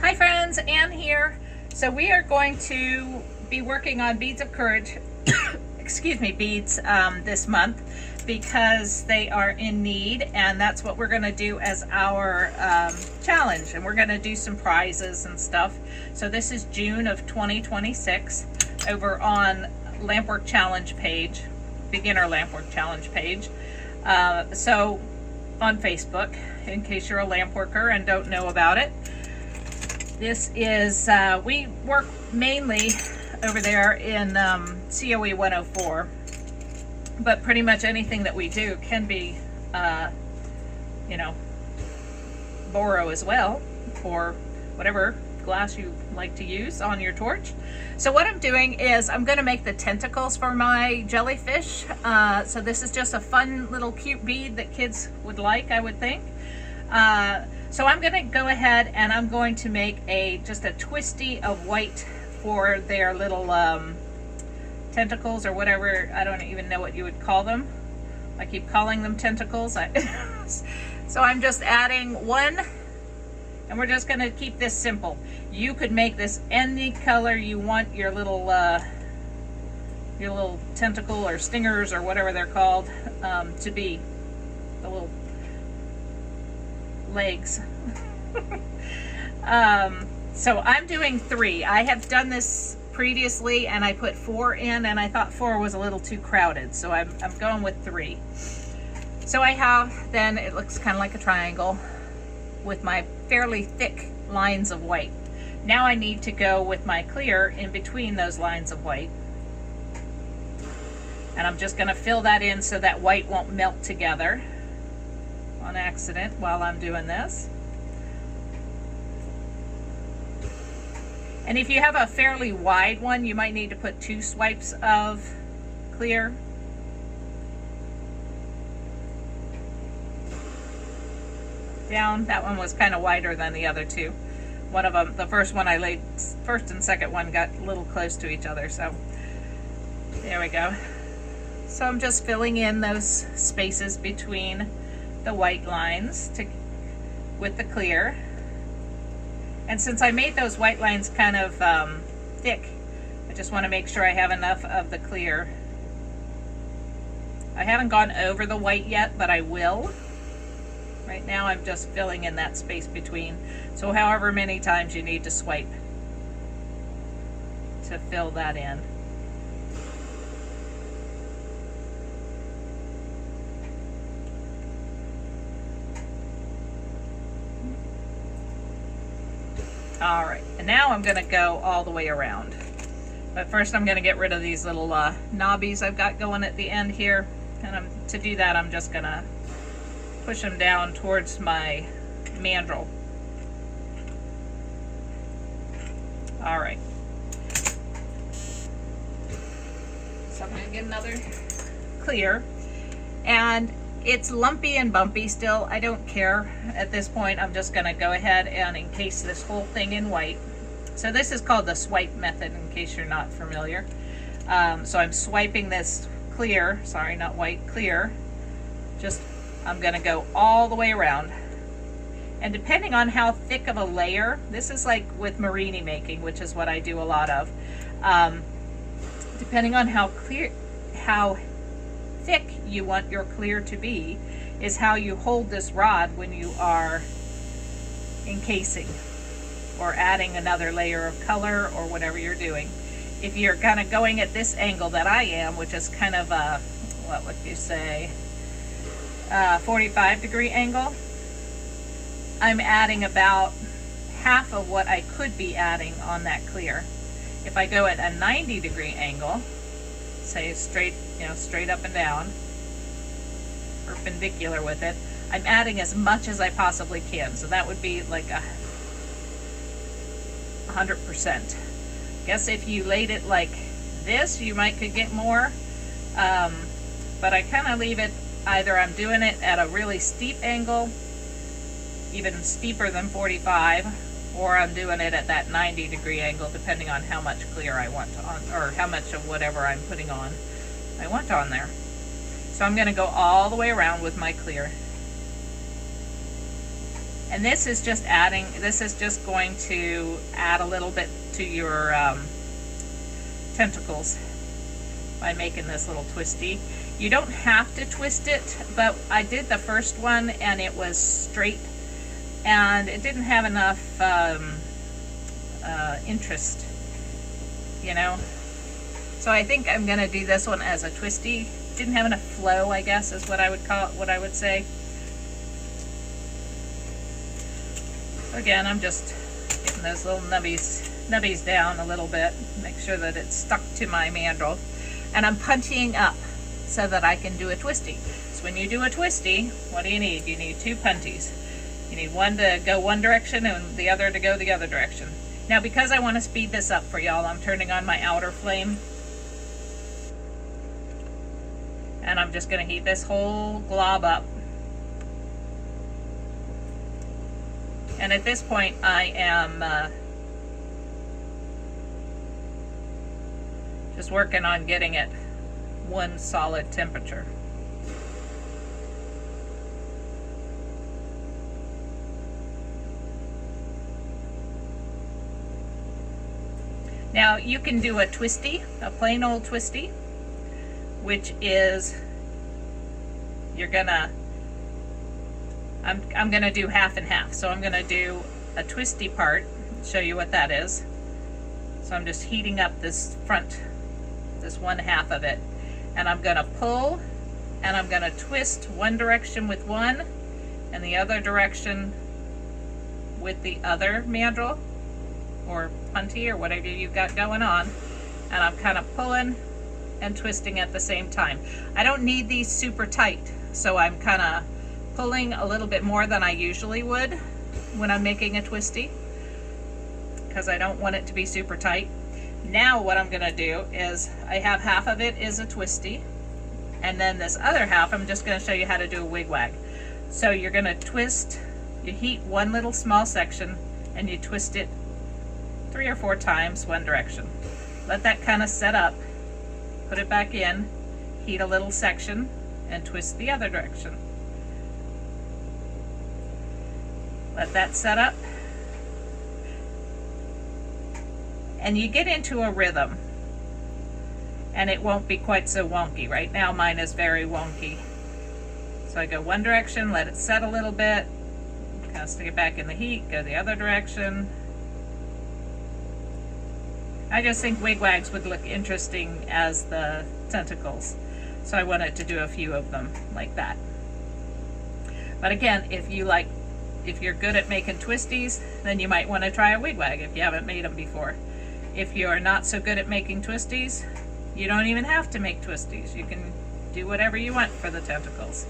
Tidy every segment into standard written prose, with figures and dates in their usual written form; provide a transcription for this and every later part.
Hi friends, Anne here. So we are going to be working on Beads of Courage, excuse me, beads this month because they are in need, and that's what we're going to do as our challenge, and we're going to do some prizes and stuff. So this is June of 2026 over on Lampwork Challenge page, Beginner Lampwork Challenge page. So on Facebook, in case you're a lamp worker and don't know about it. This is, we work mainly over there in COE 104, but pretty much anything that we do can be, you know, boro as well, or whatever glass you like to use on your torch. So what I'm doing is I'm going to make the tentacles for my jellyfish. So this is just a fun little cute bead that kids would like, I would think. So I'm going to go ahead and I'm going to make just a twisty of white for their little tentacles or whatever. I don't even know what you would call them. I keep calling them tentacles. So I'm just adding one, and we're just going to keep this simple. You could make this any color you want your little tentacle or stingers or whatever they're called to be. The little legs. So I'm doing 3. I have done this previously and I put 4 in, and I thought 4 was a little too crowded, so I'm going with 3. So I have, then it looks kind of like a triangle with my fairly thick lines of white. Now I need to go with my clear in between those lines of white, and I'm just going to fill that in so that white won't melt together on accident while I'm doing this. And if you have a fairly wide one, you might need to put 2 swipes of clear. Down. That one was kind of wider than the other 2. One of them, the first one I laid, first and second one got a little close to each other, so there we go. So I'm just filling in those spaces between the white lines with the clear. And since I made those white lines kind of thick, I just want to make sure I have enough of the clear. I haven't gone over the white yet, but I will. Right now I'm just filling in that space between. So however many times you need to swipe to fill that in. All right, and now I'm gonna go all the way around. But first I'm gonna get rid of these little knobbies I've got going at the end here. And to do that, I'm just gonna push them down towards my mandrel. All right. So I'm gonna get another clear. And it's lumpy and bumpy still. I don't care at this point. I'm just gonna go ahead and encase this whole thing in white. So this is called the swipe method, in case you're not familiar. So I'm swiping this clear, sorry, not white, clear. Just, I'm gonna go all the way around. And depending on how thick of a layer, this is like with marini making, which is what I do a lot of. Depending on how thick you want your clear to be is how you hold this rod when you are encasing or adding another layer of color or whatever you're doing. If you're kind of going at this angle that I am, which is kind of a, what would you say, 45-degree angle, I'm adding about half of what I could be adding on that clear. If I go at a 90-degree angle, say straight, straight up and down, perpendicular with it, I'm adding as much as I possibly can. So that would be like 100%. Guess if you laid it like this, you could get more. But I kind of leave it, either I'm doing it at a really steep angle, even steeper than 45, or I'm doing it at that 90-degree angle, depending on how much clear I want on, or how much of whatever I'm putting on I want on there. So I'm going to go all the way around with my clear. And this is just going to add a little bit to your tentacles by making this little twisty. You don't have to twist it, but I did the first one and it was straight and it didn't have enough interest, you know. So I think I'm gonna do this one as a twisty. Didn't have enough flow, I guess is what I would call it, what I would say. Again, I'm just getting those little nubbies down a little bit, make sure that it's stuck to my mandrel. And I'm punching up so that I can do a twisty. So when you do a twisty, what do you need? You need 2 punties. You need one to go one direction and the other to go the other direction. Now because I want to speed this up for y'all, I'm turning on my outer flame. And I'm just going to heat this whole glob up. And at this point I am just working on getting it one solid temperature. Now you can do a twisty, a plain old twisty, which is I'm gonna do half and half. So I'm gonna do a twisty part, show you what that is. So I'm just heating up this front, this one half of it, and I'm gonna pull and I'm gonna twist one direction with one and the other direction with the other mandrel or punty or whatever you've got going on, and I'm kind of pulling and twisting at the same time. I don't need these super tight, so I'm kind of pulling a little bit more than I usually would when I'm making a twisty, because I don't want it to be super tight. Now what I'm gonna do is, I have half of it is a twisty, and then this other half I'm just gonna show you how to do a wigwag. So you're gonna twist, you heat one little small section and you twist it 3 or 4 times one direction. Let that kind of set up, put it back in, heat a little section and twist the other direction. Let that set up. And you get into a rhythm and it won't be quite so wonky. Right now mine is very wonky. So I go one direction, let it set a little bit, kind of stick it back in the heat, go the other direction. I just think wigwags would look interesting as the tentacles. So I wanted to do a few of them like that. But again, if you're good at making twisties, then you might want to try a wigwag if you haven't made them before. If you're not so good at making twisties, you don't even have to make twisties. You can do whatever you want for the tentacles.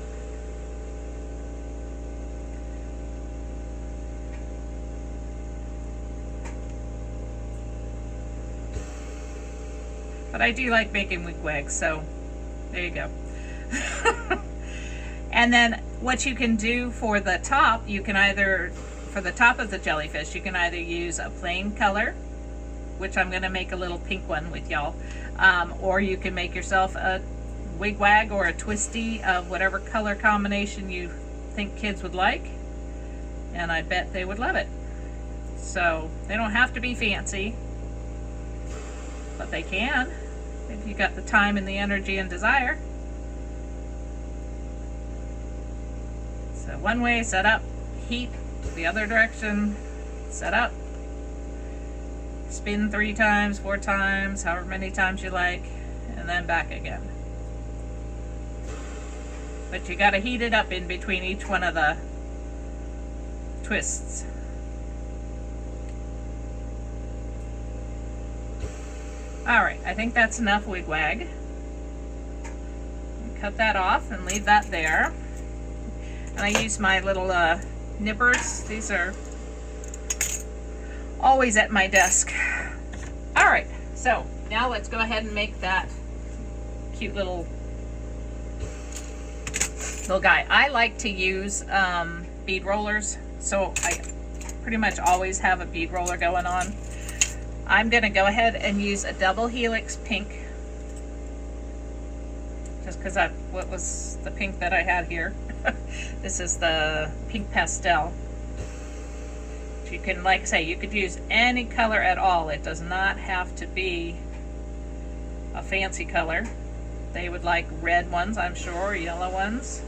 But I do like making wigwags, so there you go. And then what you can do for the top, you can either, for the top of the jellyfish, you can either use a plain color, which I'm going to make a little pink one with y'all, or you can make yourself a wigwag or a twisty of whatever color combination you think kids would like, and I bet they would love it. So they don't have to be fancy, but they can if you got the time and the energy and desire. So one way, set up, heat, the other direction, set up, spin 3 times, 4 times, however many times you like, and then back again. But you got to heat it up in between each one of the twists. Alright, I think that's enough wigwag. Cut that off and leave that there. And I use my little nippers. These are always at my desk. Alright, so now let's go ahead and make that cute little guy. I like to use bead rollers, so I pretty much always have a bead roller going on. I'm going to go ahead and use a double helix pink, just because what was the pink that I had here. This is the pink pastel. But you can, like I say, you could use any color at all. It does not have to be a fancy color. They would like red ones, I'm sure, yellow ones.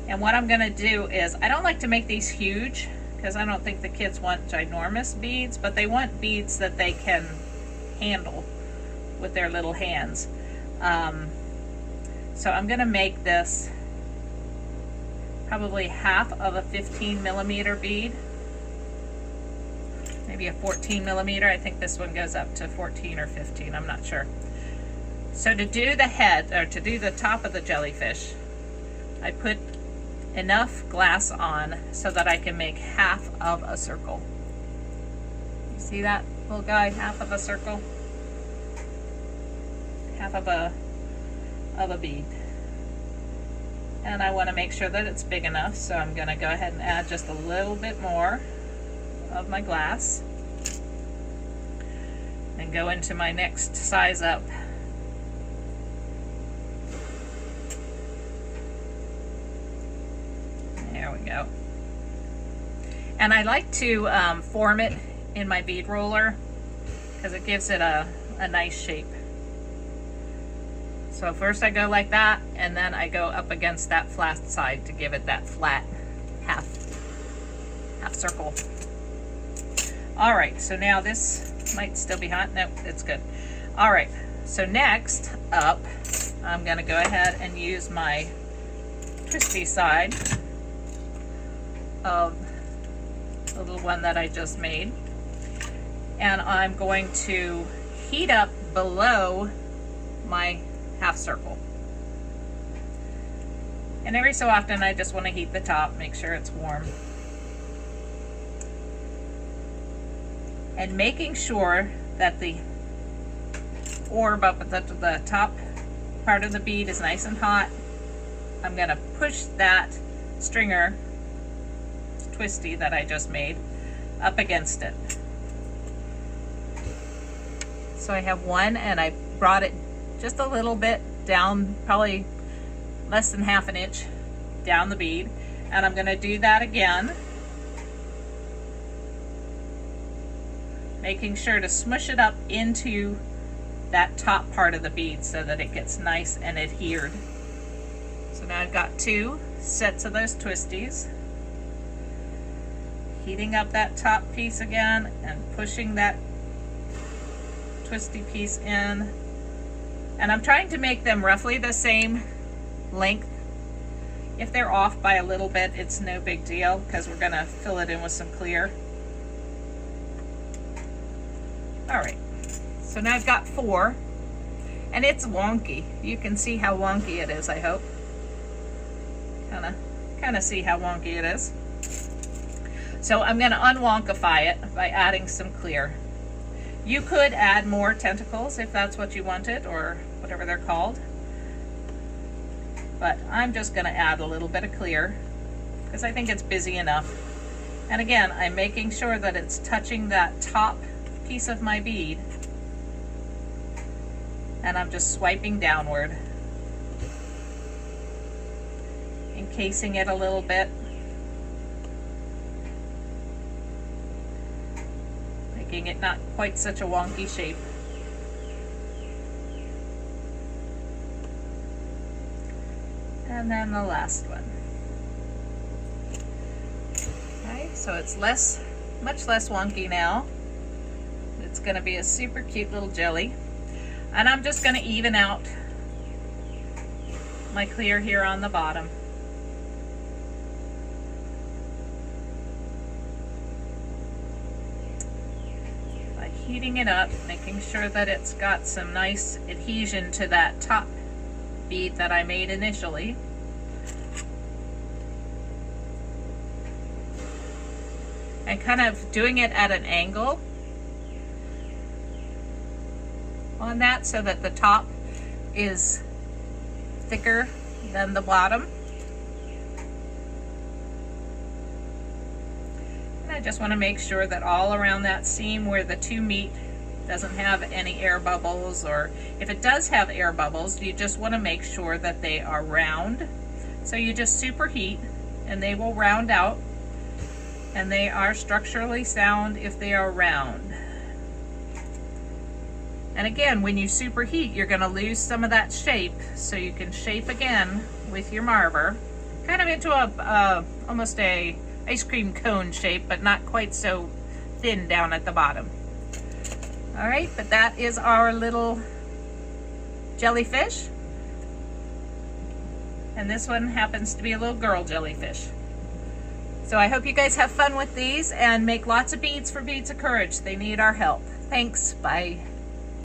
And what I'm going to do is, I don't like to make these huge because I don't think the kids want ginormous beads, but they want beads that they can handle with their little hands. So I'm going to make this probably half of a 15 millimeter bead, maybe a 14 millimeter. I think this one goes up to 14 or 15, I'm not sure. So to do the head, or to do the top of the jellyfish, I put enough glass on so that I can make half of a circle. You see that little guy, half of a circle? Half of a bead. And I want to make sure that it's big enough, so I'm going to go ahead and add just a little bit more of my glass and go into my next size up. There we go. And I like to form it in my bead roller because it gives it a nice shape. So first I go like that, and then I go up against that flat side to give it that flat half circle. All right, so now this might still be hot. No, it's good. All right, so next up, I'm gonna go ahead and use my twisty side of the little one that I just made. And I'm going to heat up below my half circle. And every so often I just want to heat the top, make sure it's warm. And making sure that the orb up at the top part of the bead is nice and hot, I'm going to push that stringer twisty that I just made up against it. So I have one, and I brought it just a little bit down, probably less than half an inch down the bead, and I'm going to do that again, making sure to smush it up into that top part of the bead so that it gets nice and adhered. So now I've got 2 sets of those twisties, heating up that top piece again and pushing that twisty piece in. And I'm trying to make them roughly the same length. If they're off by a little bit, it's no big deal because we're going to fill it in with some clear. All right, so now I've got 4, and it's wonky. You can see how wonky it is, I hope. Kind of see how wonky it is. So I'm going to unwonkify it by adding some clear. You could add more tentacles if that's what you wanted, or whatever they're called. But I'm just going to add a little bit of clear because I think it's busy enough. And again, I'm making sure that it's touching that top piece of my bead. And I'm just swiping downward, encasing it a little bit. Making it not quite such a wonky shape. And then the last one. Okay, so it's much less wonky now. It's going to be a super cute little jelly. And I'm just going to even out my clear here on the bottom. Heating it up, making sure that it's got some nice adhesion to that top bead that I made initially. And kind of doing it at an angle on that so that the top is thicker than the bottom. I just want to make sure that all around that seam where the 2 meet doesn't have any air bubbles, or if it does have air bubbles, you just want to make sure that they are round. So you just superheat and they will round out. and they are structurally sound if they are round. And again, when you superheat, you're going to lose some of that shape, so you can shape again with your marver, kind of into a almost a ice cream cone shape, but not quite so thin down at the bottom. All right, but that is our little jellyfish. And this one happens to be a little girl jellyfish. So I hope you guys have fun with these and make lots of beads for Beads of Courage. They need our help. Thanks, bye.